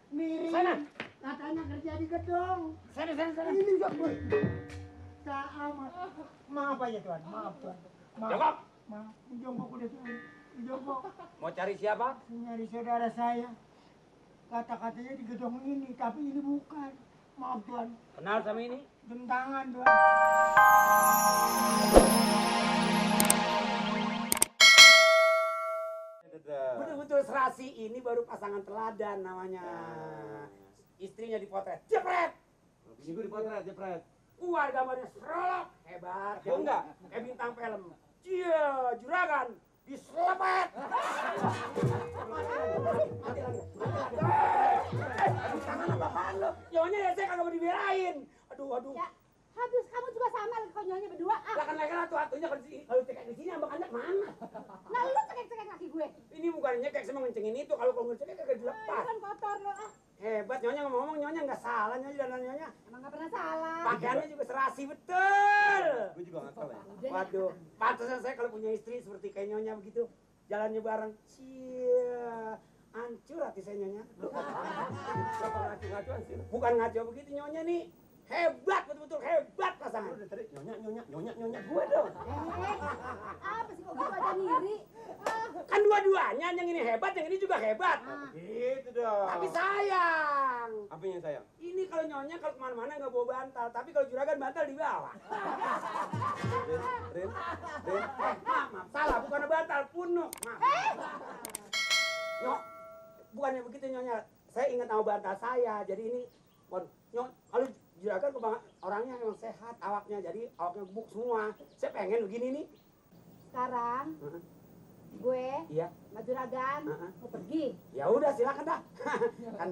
Miring. Sana. Katanya kerja di gedung. Sana. Ini juga gue. Maaf aja Tuhan, maaf Tuhan. Jongkok. Maaf, jongkok udah Tuhan. Jongkok. Mau cari siapa? Nyari saudara saya. Kata-katanya di gedung ini, tapi ini bukan. Maaf Tuhan. Kenal sama ini? Jam tangan Tuhan. Betul-betul serasi ini baru pasangan teladan namanya. Istrinya dipotret, jepret. Ini gue dipotret, jepret. Keluar gambarnya serolok, hebat. Ya enggak? Kayak bintang film. Cia, juragan, diselepet. Mati lagi. Tangan apaan lo? Nyonya ya saya kagak mau dibelain. Aduh. Ya, habis kamu juga sama konyolnya berdua. Lah kan leher atuh-atuhnya kalau cekek di sini ambak anak mana? Nah lu cekek-cekek kaki gue. Ini bukan nyekek sama ngencengin itu. Kalau ngecekek kagak Ini dilepas. kan kotor lo Hebat nyonya ngomong nyonya nggak salah nyonya dan nyonya. Emang gak pernah salah. Pakaiannya juga serasi betul. Gue juga nggak salah ya. Waduh, pantasnya saya kalau punya istri seperti kayak nyonya begitu, jalannya bareng. Cia, hancur hati saya nyonya. Kenapa ngaco-ngacoan sih? Bukan ngaco begitu nyonya nih. Hebat, betul-betul hebat pasangan. Udah tadi nyonya gue dong. Apa sih kok gitu aja ngiri? Kan dua-duanya, yang ini hebat, yang ini juga hebat. Gitu dong. Tapi sayang. Apanya sayang? Ini kalau nyonya kalau kemana-mana nggak bawa bantal, tapi kalau juragan bantal di bawah. Rin. Maaf, salah, bukan bantal, punuk. Maaf. Nyok, bukannya begitu nyonya. Saya ingat nama bantal saya, jadi ini, nyok, kalau juragan kebanyakan orangnya memang sehat, awaknya, jadi awaknya gebuk semua. Saya pengen begini nih. Sekarang gue Iya. sama juragan mau pergi. Ya udah silakan dah. Kan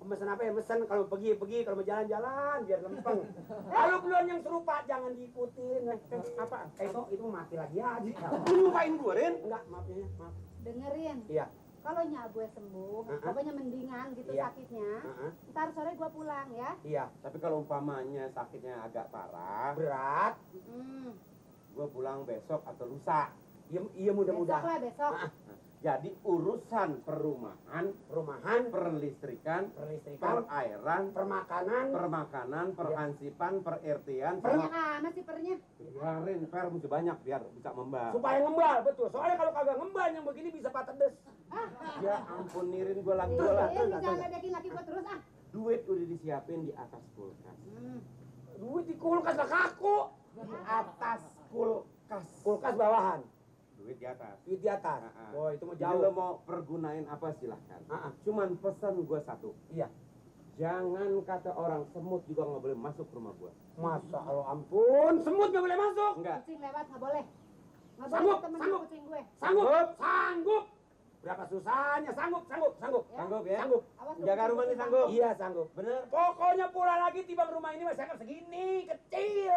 mesen apa ya? Mesen kalau pergi, kalau mau jalan-jalan biar lempeng. Kalau belum yang serupa jangan diikutin. Apa? Itu mati lagi aja. Lu lupain gue, Rin? Enggak, maafnya, maaf. Dengerin. Iya. Kalau gue sembuh, pokoknya mendingan gitu Iya. sakitnya. Ntar sore gue pulang ya. Iya. Tapi kalau umpamanya sakitnya agak parah, Berat. gue pulang besok atau lusa. Iya Besok mudah-mudahan. lah besok. Jadi urusan perumahan, Rumahan, perlistrikan, perlistrikan, perairan, permakanan, perhansipan, perertian, Banyak amat sih pernya. biarin per mesti banyak biar bisa membah. supaya ngembal, betul. Soalnya kalau kagak ngembal yang begini bisa patedes. Ya ampun Nirin, gue lagi Jangan ledekin laki gue terus ah. duit udah disiapin di atas kulkas. Duit di kulkas lah kaku. Di atas kulkas. Kulkas bawahan, Duit di atas. duit di atas. Oh itu mau Jadi jauh. lo mau pergunain apa silahkan. Cuman pesan gue satu. Iya. Jangan kata orang semut juga nggak boleh masuk rumah gue. Masa kalau ampun, semut nggak boleh masuk. Enggak. Kucing lewat nggak boleh. Nggak Sanggup, boleh temen sanggup. kucing gue. Sanggup. Berapa susahnya? Sanggup. Sanggup ya? Sanggup. Awas lu Jaga kucing rumah gue nih sanggup. Iya sanggup. Bener? Pokoknya pulang lagi tiba rumah ini masih akan segini, kecil.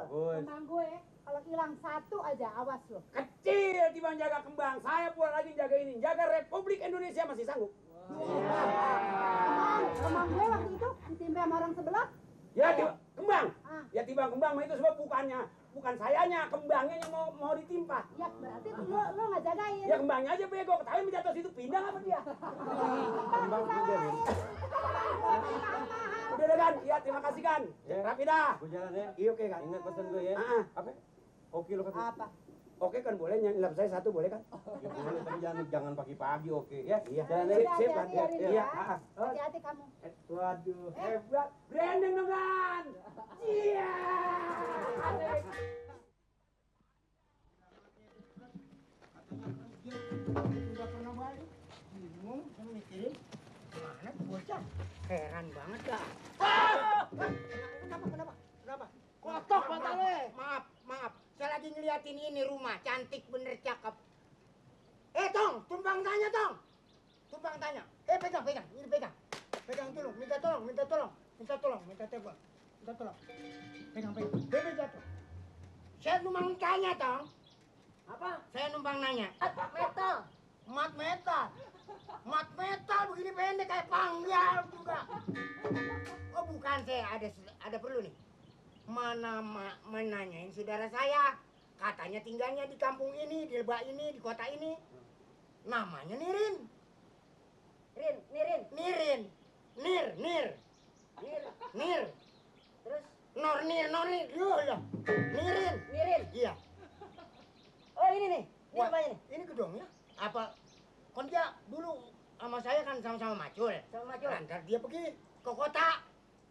Bagus. Kembang gue kalau hilang satu aja awas lo. Kecil tiba jaga kembang. Saya pulang lagi jaga ini, jaga Republik Indonesia masih sanggup. Kembang gue waktu itu ditimpa sama orang sebelah. Ya tiba kembang. Ah. Ya tiba kembang mah itu sebab bukan sayanya, kembangnya yang mau ditimpa. Ya berarti lo nggak jagain. Ya kembangnya aja bego, ketahui menjatuh situ pindah apa dia? Kembang juga nih. Udah kan? Ya terima kasih kan. Ya. Rapi dah. Gue jalan ya. Iya oke kan. Ingat pesan gue ya. Apa? Oke lo kata. Apa? Oke kan boleh nyelap saya satu boleh kan? Ya boleh, tapi jangan pagi-pagi oke ya. Iya. Jalan Ya ya. udah, Sip kan? hati-hati, Rin, Iya. ya. Hati-hati kamu. Waduh, hebat. Branding dong kan? Iya. Udah pernah balik. Bingung, saya mikirin. Mana tuh bocah? Heran banget dah. Kenapa? Kotok bantalnya. Maaf. Saya lagi ngeliatin ini rumah. Cantik bener, cakep. Tong, tumpang tanya, Tong. Tumpang tanya. Pegang. Ini pegang. Pegang dulu. Minta tolong. Minta tolong. Pegang. Bebe jatuh. Saya numpang tanya, Tong. Apa? Saya numpang nanya. Mat metal begini pendek kayak panggal juga. Oh bukan, saya ada perlu nih. Menanyain saudara saya, katanya tinggalnya di kampung ini, di Lebak ini, di kota ini. Namanya Nirin. Nirin. Nir. Nir. Terus Nir. Yo lah. Nirin. Iya. oh ini nih. Ini Wah, rumahnya nih. ini gedungnya. Apa? Kan dia dulu sama saya kan sama-sama macul. Sama macul. Ntar dia pergi ke kota.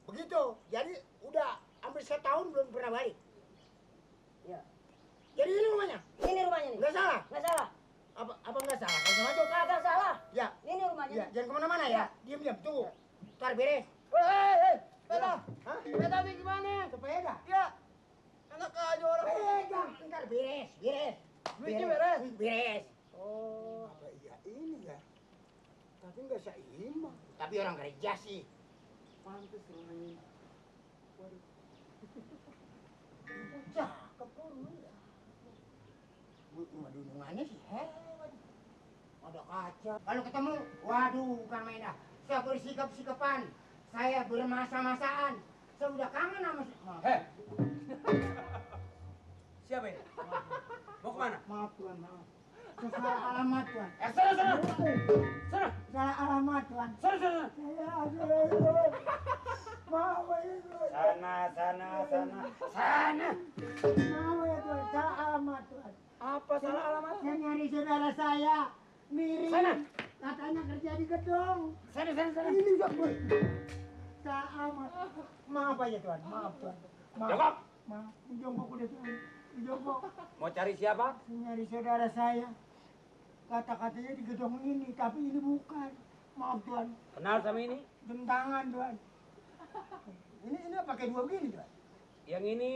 Begitu. Jadi udah hampir setahun belum pernah balik. Iya. Jadi ini rumahnya. Ini rumahnya nih. Nggak salah. Nggak salah. Apa nggak salah? Kalau sama macul. Kagak salah. Ya. Ini rumahnya. Ya, nih. jangan kemana-mana ya. Diam. Tunggu. Ntar beres. Sepeda. Hah? Sepeda nih gimana? Sepeda. Ya. Enak aja orang. Pegang. Ntar beres. Duitnya beres? Beres. Oh. Apa iya ini ya? Tapi nggak seimbang. Tapi orang gereja sih. Pantes rumahnya. Waduh. Cakep orang ya. Dudungannya sih hebat. Ada kaca. Kalau ketemu, waduh bukan main dah. Saya bersikap-sikapan. Saya bermasa-masaan. Saya udah kangen sama Heh. Siapa ini? Mau kemana? Maaf Tuhan, maaf. Saya salah alamat Tuhan. Sana. Salah alamat Tuhan. Sana. Saya aduh. Maaf ya Tuhan. Sana. Maaf ya Tuhan. Salah alamat Tuhan. Apa salah alamat? Saya nyari saudara saya. Miring. Sana. Katanya kerja di gedung. Sana. Ini juga Tuhan. Salah alamat. Maaf aja Tuhan. Maaf Tuhan. Jongkok. Maaf. Jongkok udah Tuhan. Jongkok. Mau cari siapa? Saya nyari saudara saya. Kata-katanya di gedung ini. Tapi ini bukan. Maaf Tuhan. Kenal sama ini? Jam tangan Tuhan. Ini pakai dua begini Tuhan. Yang ini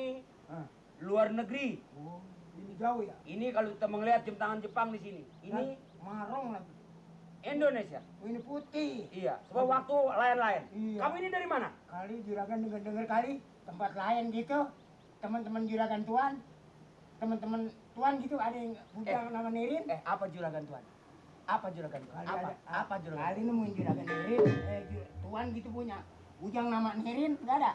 Hah. luar negeri. Oh, ini jauh ya. Ini kalau kita melihat jam tangan Jepang di sini. Ini marong lagi. Indonesia. Oh, ini putih. Iya. Sebab waktu lain-lain. Iya. Kamu ini dari mana? Kali juragan dengar kali tempat lain gitu. Teman-teman juragan Tuan. Teman-teman Tuan gitu ada yang bujang nama Nirin. Apa juragan Tuan? Apa juragan Tuan? Kali Apa juragan? Kali nemuin juragan Nirin. Tuan gitu punya. Bujang nama Nirin enggak ada.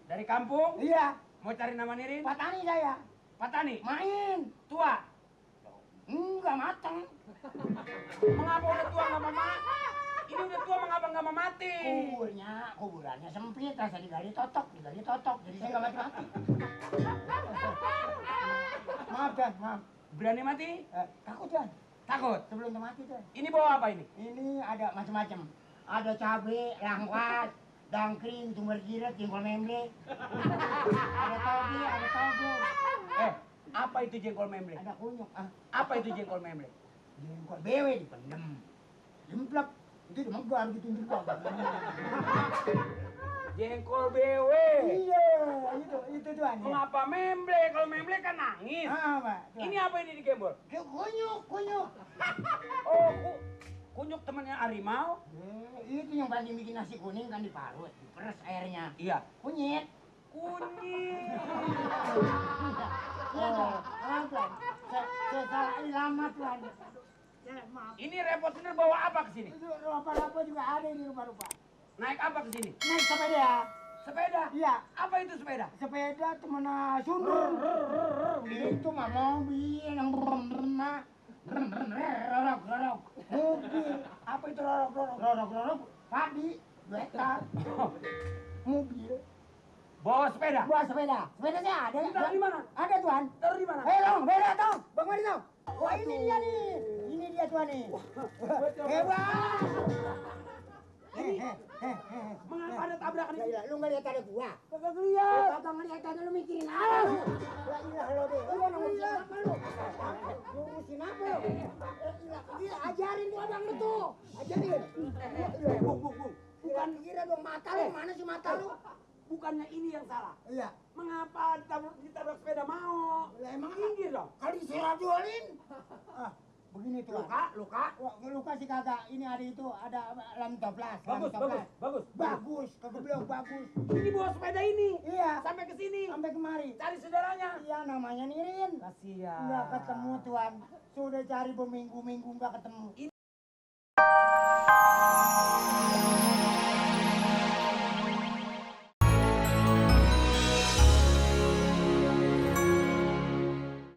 Dari kampung? Iya. Mau cari nama Nirin? Patani saya. Patani? Main. Tua? Enggak mateng. Mengapa udah tua nggak mau mati? Ini udah tua mengapa nggak mau mati? Kuburannya sempit, rasa digali totok. Jadi saya nggak mati-mati. Maaf Tuan, maaf. Berani mati? Takut Tuan, Takut? sebelum mati Tuan. Ini bawa apa ini? Ini ada macam-macam. Ada cabai, langkas, dangkring, sumber jirat, jengkol memble. Ada toge, ada togo. Apa itu jengkol memble? Ada kunyuk. Apa itu jengkol memble? Jengkol bewe dipendem. Jemplak. Itu dimegar gitu jengkol. Jengkol bewe. Iya, itu Tuan. Ya. Mengapa memble? Kalau memble kan nangis. Pak. Tuan. Ini apa ini digembol? Kunyuk. Oh, kunyuk temannya harimau? Itu yang paling bikin nasi kuning kan diparut, diperes airnya. Iya. Kunyit. Kunyit. Iya Tuan. Tuan. Saya salah alamat Tuan. Maaf. Ini repot bener bawa apa ke sini? Itu rupa-rupa juga ada ini rupa-rupa. Naik apa ke sini? Naik sepeda. Sepeda? Iya. Apa itu sepeda? Sepeda temen sundur. Itu mah mobil yang rorok. Mobil. Apa itu rorok-rorok? Rorok. Padi. Beta. Mobil. Bawa sepeda? Bawa sepeda. Sepeda saya ada. Taruh di mana? Ada Tuan. Taruh di mana? Dong, beda Tong. Bang Mari Tong. Wah ini dia nih. Ini dia Tuan nih. Hebat. Mengapa ada tabrakan ini? Lu nggak lihat ada gua? Kagak lihat. Kagak ngeliat ada lu mikirin apa? La ilah lo deh. Lu ngurusin apa lu? Ngurusin apa lu? Gila, ajarin tuh abang lu tuh. Ajarin. Bung. Bukan kira dong mata lu, mana sih mata lu? Bukannya ini yang salah. Iya. Mengapa ditabrak sepeda mau? Lah emang Minggir dong. kali diserajolin. Begini tuh. Luka? Luka sih kagak. Ini ada itu, ada lam toplas. Bagus. Kagak bilang bagus. Ini bawa sepeda ini. Iya. Sampai ke sini. Sampai kemari. Cari saudaranya. Iya namanya Nirin. Kasihan. Nggak ketemu Tuan. Sudah cari berminggu-minggu nggak ketemu.